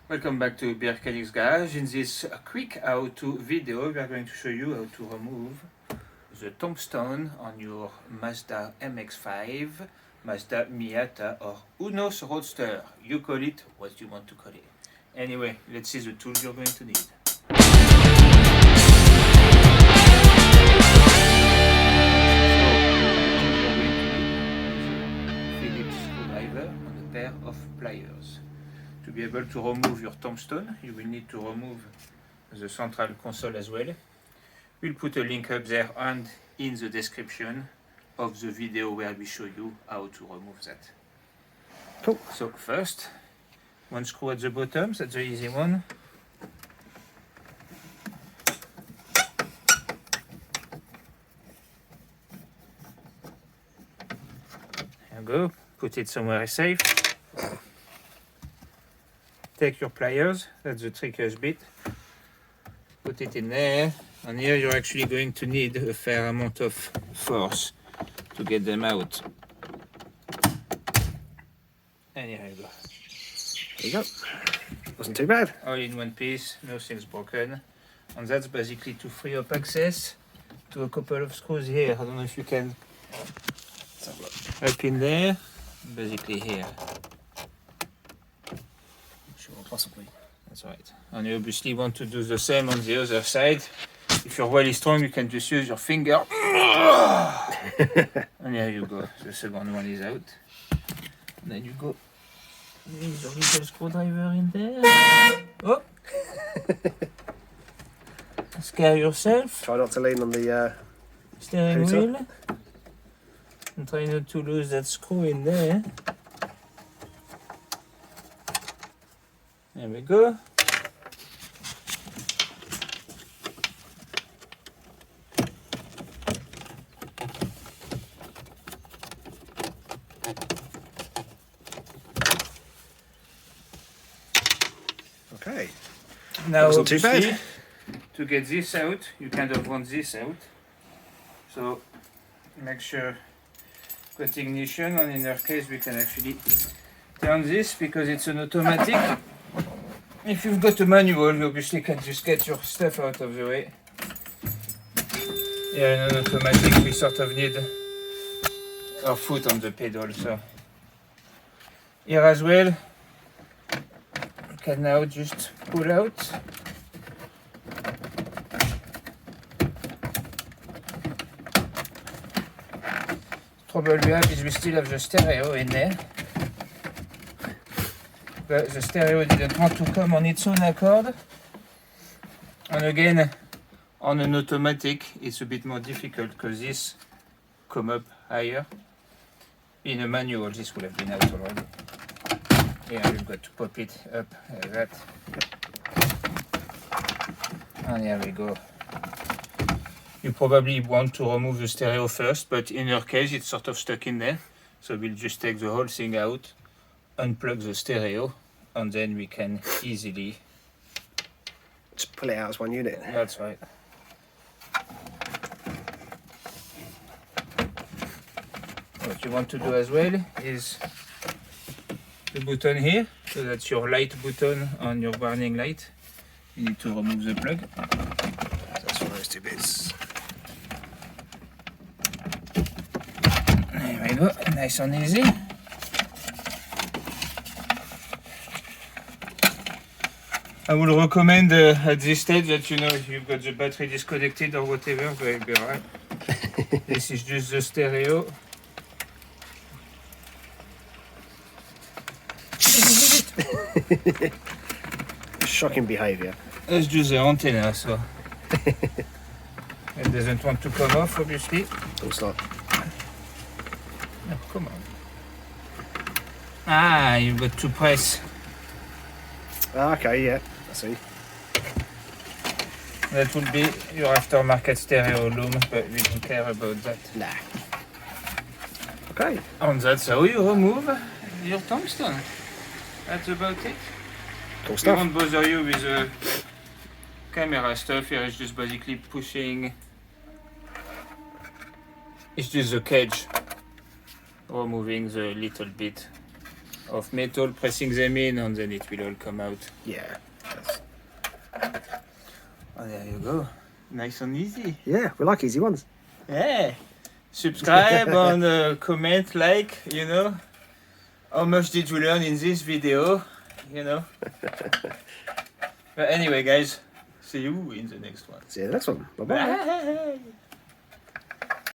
Welcome back to Beardchanics garage. In this quick how-to video we are going to show you how to remove the tombstone on your Mazda MX5, Mazda Miata or Eunos Roadster. You call it what you want to call it. Anyway, let's see the tools you're going to need. Phillips screwdriver and a pair of pliers. To be able to remove your tombstone, you will need to remove the central console as well. We'll put a link up there and in the description of the video where we show you how to remove that. Cool. So first, one screw at the bottom, that's the easy one. There you go, put it somewhere safe. Take your pliers, that's the trickiest bit. Put it in there, and here you're actually going to need a fair amount of force to get them out. And here you go. There you go. Wasn't too bad. All in one piece, nothing's broken. And that's basically to free up access to a couple of screws here. I don't know if you can. Up in there, basically here. Sure, possibly. That's right. And you obviously want to do the same on the other side. If you're really strong, you can just use your finger. And here you go. The second one is out. And then you go. There's a little screwdriver in there. Oh! Scare yourself. Try not to lean on the Steering Who's wheel. And try not to lose that screw in there. There we go. Okay. Now, wasn't too bad. obviously, to get this out, you kind of want this out. So make sure put ignition, and in our case we can actually turn this because it's an automatic. If you've got a manual, you obviously can just get your stuff out of the way. Yeah, in an automatic we sort of need our foot on the pedal, so here as well you can now just pull out. Trouble we have is we still have the stereo in there. But the stereo didn't want to come on its own accord. And again, on an automatic, it's a bit more difficult because this come up higher. In a manual, this would have been out already. Yeah, you've got to pop it up like that. And here we go. You probably want to remove the stereo first, but in your case, it's sort of stuck in there. So we'll just take the whole thing out, unplug the stereo, and then we can easily just pull it out as one unit. That's right. What you want to do as well is the button here, so that's your light button on your warning light. You need to remove the plug. That's for those two bits. There we go, nice and easy. I would recommend at this stage that, you know, if you've got the battery disconnected or whatever, but be alright. This is just the stereo. Shocking behaviour. That's just the antenna, so it doesn't want to come off, obviously. Of course not. No, come on. Ah, you've got to press. Okay, yeah, I see. That will be your aftermarket stereo loom, but we don't care about that. Nah. Okay. And that's how you remove your tombstone. That's about it. Cool We stuff. won't bother you with the camera stuff. Here is just basically pushing. It's just the cage, removing the little bit of metal, pressing them in, and then it will all come out. Yeah. Oh, there you go. Nice and easy. Yeah, we like easy ones. Yeah. Subscribe and comment, like, you know. How much did you learn in this video? You know. But anyway, guys, see you in the next one. See you in the next one. Bye-bye. Bye.